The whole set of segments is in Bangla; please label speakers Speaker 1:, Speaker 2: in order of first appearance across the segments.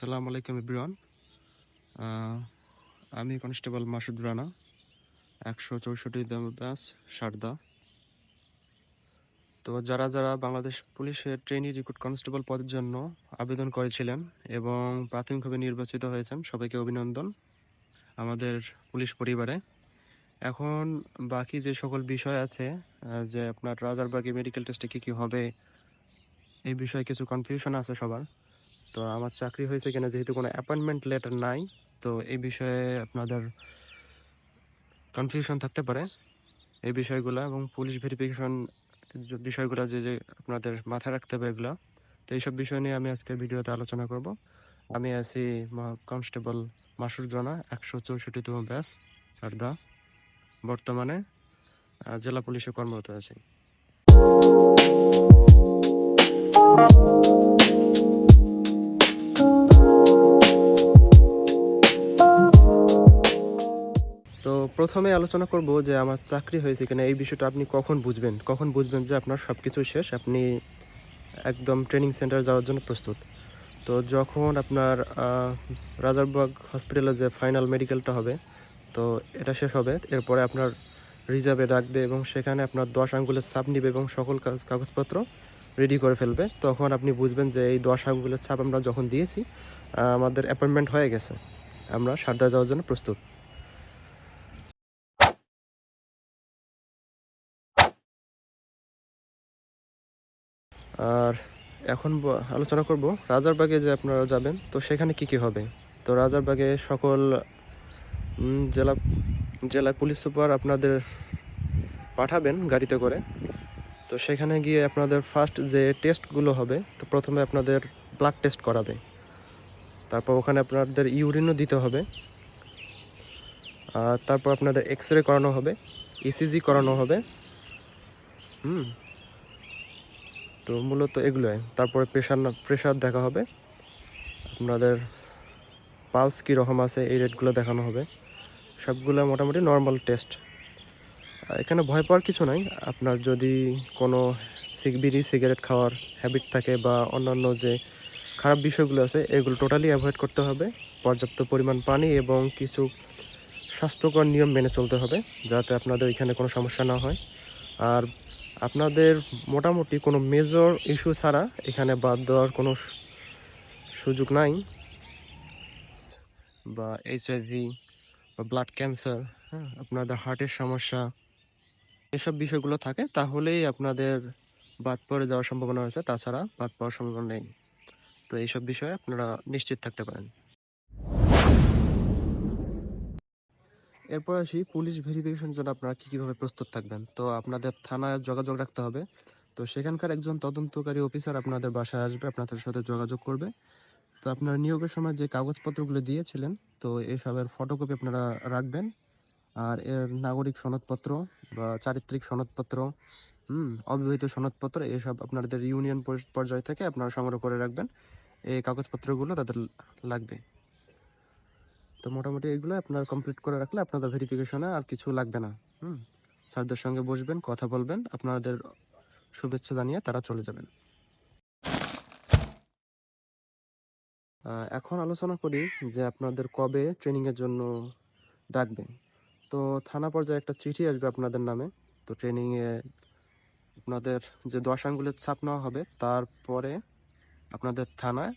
Speaker 1: আসসালামু আলাইকুম এভরিওয়ান। আমি কনস্টেবল মাসুদ রানা, 164তম ব্যাচ, সারদা। তো যারা যারা বাংলাদেশ পুলিশের ট্রেনি রিক্রুট কনস্টেবল পদের জন্য আবেদন করেছিলেন এবং প্রাথমিকভাবে নির্বাচিত হয়েছেন, সবাইকে অভিনন্দন আমাদের পুলিশ পরিবারে। এখন বাকি যে সকল বিষয় আছে, যে আপনার রাজারবাগে মেডিকেল টেস্টে কী কী হবে, এই বিষয়ে কিছু কনফিউশন আছে সবার। তো আমার চাকরি হয়েছে কিনা, যেহেতু কোনো অ্যাপয়েন্টমেন্ট লেটার নাই, তো এই বিষয়ে আপনাদের কনফিউশন থাকতে পারে এই বিষয়গুলো, এবং পুলিশ ভেরিফিকেশন বিষয়গুলো যে যে আপনাদের মাথায় রাখতে হবে এগুলো। তো এইসব বিষয় নিয়ে আমি আজকের ভিডিওতে আলোচনা করব। আমি আছি কনস্টেবল মাসুদ রানা, 164তম ব্যাচ, সারদা। বর্তমানে জেলা পুলিশে কর্মরত আছি। তো প্রথমে আলোচনা করব যে আমার চাকরি হয়েছে কিনা। এই বিষয়টা আপনি কখন বুঝবেন যে আপনার সব কিছু শেষ, আপনি একদম ট্রেনিং সেন্টার যাওয়ার জন্য প্রস্তুত। তো যখন আপনার রাজারবাগ হসপিটালে যে ফাইনাল মেডিকেলটা হবে, তো এটা শেষ হবে, এরপরে আপনার রিজার্ভে রাখবে এবং সেখানে আপনার 10 আঙ্গুলের ছাপ নিবে এবং সকল কাগজপত্র রেডি করে ফেলবে। তখন আপনি বুঝবেন যে এই 10 আঙ্গুলের ছাপ আমরা যখন দিয়েছি, আমাদের অ্যাপয়েন্টমেন্ট হয়ে গেছে, আমরা সারদা যাওয়ার জন্য প্রস্তুত। আর এখন আলোচনা করব রাজারবাগে যে আপনারা যাবেন, তো সেখানে কি কি হবে। তো রাজারবাগে সকল জেলা জেলায় পুলিশ সুপার আপনাদের পাঠাবেন গাড়িতে করে। তো সেখানে গিয়ে আপনাদের ফার্স্ট যে টেস্টগুলো হবে, তো প্রথমে আপনাদের ব্লাড টেস্ট করাবে, তারপর ওখানে আপনাদের ইউরিনও দিতে হবে, আর তারপর আপনাদের এক্স রে করানো হবে, ইসিজি করানো হবে। তো মূলত এগুলোই। তারপরে প্রেশার দেখা হবে, আপনাদের পালস কীরকম আছে এই রেটগুলো দেখানো হবে। সবগুলো মোটামুটি নর্মাল টেস্ট। এখানে ভয় পাওয়ার কিছু নাই। আপনার যদি কোনো বিড়ি সিগারেট খাওয়ার হ্যাবিট থাকে বা অন্যান্য যে খারাপ বিষয়গুলো আছে, এগুলো টোটালি অ্যাভয়েড করতে হবে। পর্যাপ্ত পরিমাণ পানি এবং কিছু স্বাস্থ্যকর নিয়ম মেনে চলতে হবে, যাতে আপনাদের এখানে কোনো সমস্যা না হয়। আর আপনাদের মোটামুটি কোনো মেজর ইস্যু ছাড়া এখানে বাদ দেওয়ার কোনো সুযোগ নাই, বা HIV বা ব্লাড ক্যান্সার, হ্যাঁ, আপনাদের হার্টের সমস্যা, এসব বিষয়গুলো থাকে, তাহলেই আপনাদের বাদ পড়ে যাওয়ার সম্ভাবনা আছে, তাছাড়া বাদ পাওয়ার সম্ভাবনা নেই। তো এইসব বিষয়ে আপনারা নিশ্চিত থাকতে পারেন। এরপর আসি পুলিশ ভেরিফিকেশনের জন্য আপনারা কীভাবে প্রস্তুত থাকবেন। তো আপনাদের থানায় যোগাযোগ রাখতে হবে। তো সেখানকার একজন তদন্তকারী অফিসার আপনাদের বাসায় আসবে, আপনাদের সাথে যোগাযোগ করবে। তো আপনার নিয়োগের সময় যে কাগজপত্রগুলো দিয়েছিলেন, তো এসবের ফটোকপি আপনারা রাখবেন। আর এর নাগরিক সনদপত্র বা চারিত্রিক সনদপত্র, অবিবাহিত সনদপত্র, এসব আপনাদের ইউনিয়ন পর্যায় থেকে আপনারা সংগ্রহ করে রাখবেন। এই কাগজপত্রগুলো তাদের লাগবে। তো মোটামুটি এগুলো আপনারা কমপ্লিট করে রাখলে আপনাদের ভেরিফিকেশনে আর কিছু লাগবে না। স্যারদের সঙ্গে বসবেন, কথা বলবেন, আপনাদের শুভেচ্ছা জানিয়ে তারা চলে যাবেন। এখন আলোচনা করি যে আপনাদের কবে ট্রেনিংয়ের জন্য ডাকবে। তো থানা পর্যায়ে একটা চিঠি আসবে আপনাদের নামে। তো ট্রেনিংয়ে আপনাদের যে 10 আঙ্গুলের ছাপ নেওয়া হবে, তারপরে আপনাদের থানায়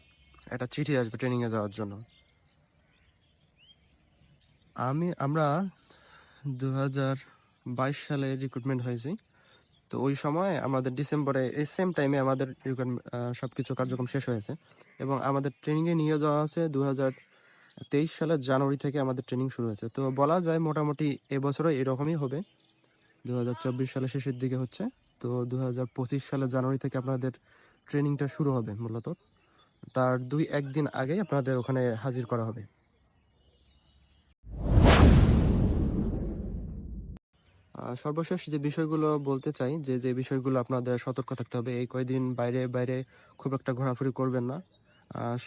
Speaker 1: একটা চিঠি আসবে ট্রেনিংয়ে যাওয়ার জন্য। আমরা 2022 সালে রিক্রুটমেন্ট হয়েছি। তো ওই সময় আমাদের ডিসেম্বরে এই সেম টাইমে আমাদের সব কিছু কার্যক্রম শেষ হয়েছে, এবং আমাদের ট্রেনিংয়ে নিয়ে যাওয়া আছে 2023 সালের জানুয়ারি থেকে আমাদের ট্রেনিং শুরু হয়েছে। তো বলা যায় মোটামুটি এবছরও এরকমই হবে। 2024 সালের শেষের দিকে হচ্ছে। তো 2025 সালের জানুয়ারি থেকে আপনাদের ট্রেনিংটা শুরু হবে। মূলত তার 2-1 দিন আগেই আপনাদের ওখানে হাজির করা হবে। সর্বশেষ যে বিষয়গুলো বলতে চাই, যে বিষয়গুলো আপনাদের সতর্ক থাকতে হবে, এই কয়দিন বাইরে বাইরে খুব একটা ঘোরাঘুরি করবেন না।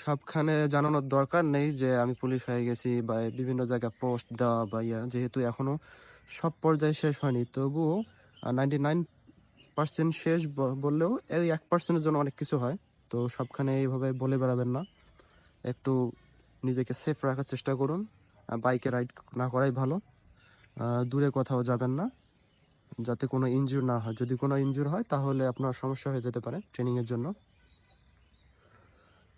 Speaker 1: সবখানে জানানোর দরকার নেই যে আমি পুলিশ হয়ে গেছি, বা বিভিন্ন জায়গায় পোস্ট দেওয়া বা যেহেতু এখনও সব পর্যায়ে শেষ হয়নি, তবুও 99% শেষ বললেও এই 1%-এর জন্য অনেক কিছু হয়। তো সবখানে এইভাবে বলে বেড়াবেন না। একটু নিজেকে সেফ রাখার চেষ্টা করুন। বাইকে রাইড না করাই ভালো। দূরে কোথাও যাবেন না, যাতে কোনো ইনজুর না হয়। যদি কোনো ইনজুর হয় তাহলে আপনার সমস্যা হয়ে যেতে পারে ট্রেনিংয়ের জন্য।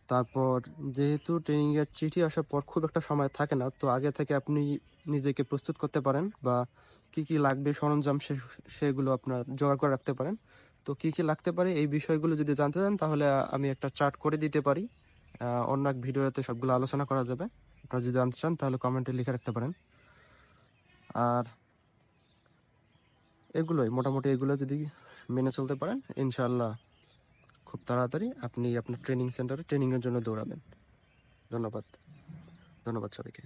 Speaker 1: তারপর যেহেতু ট্রেনিংয়ের চিঠি আসার পর খুব একটা সময় থাকে না, তো আগে থেকে আপনি নিজেকে প্রস্তুত করতে পারেন বা কি কি লাগবে সরঞ্জাম সেগুলো আপনার জোগাড় করে রাখতে পারেন। তো কি কি লাগতে পারে এই বিষয়গুলো যদি জানতে চান তাহলে আমি একটা চার্ট করে দিতে পারি। অন্য এক ভিডিওতে সবগুলো আলোচনা করা যাবে। আপনারা যদি জানতে চান তাহলে কমেন্টে লিখে রাখতে পারেন। আর মোটামুটি এগুলো যদি মেনে চলতে পারেন, ইনশাআল্লাহ খুব তাড়াতাড়ি আপনি আপনার ট্রেনিং সেন্টারে ট্রেনিংয়ের জন্য দৌড়াবেন। ধন্যবাদ। ধন্যবাদ সবাইকে।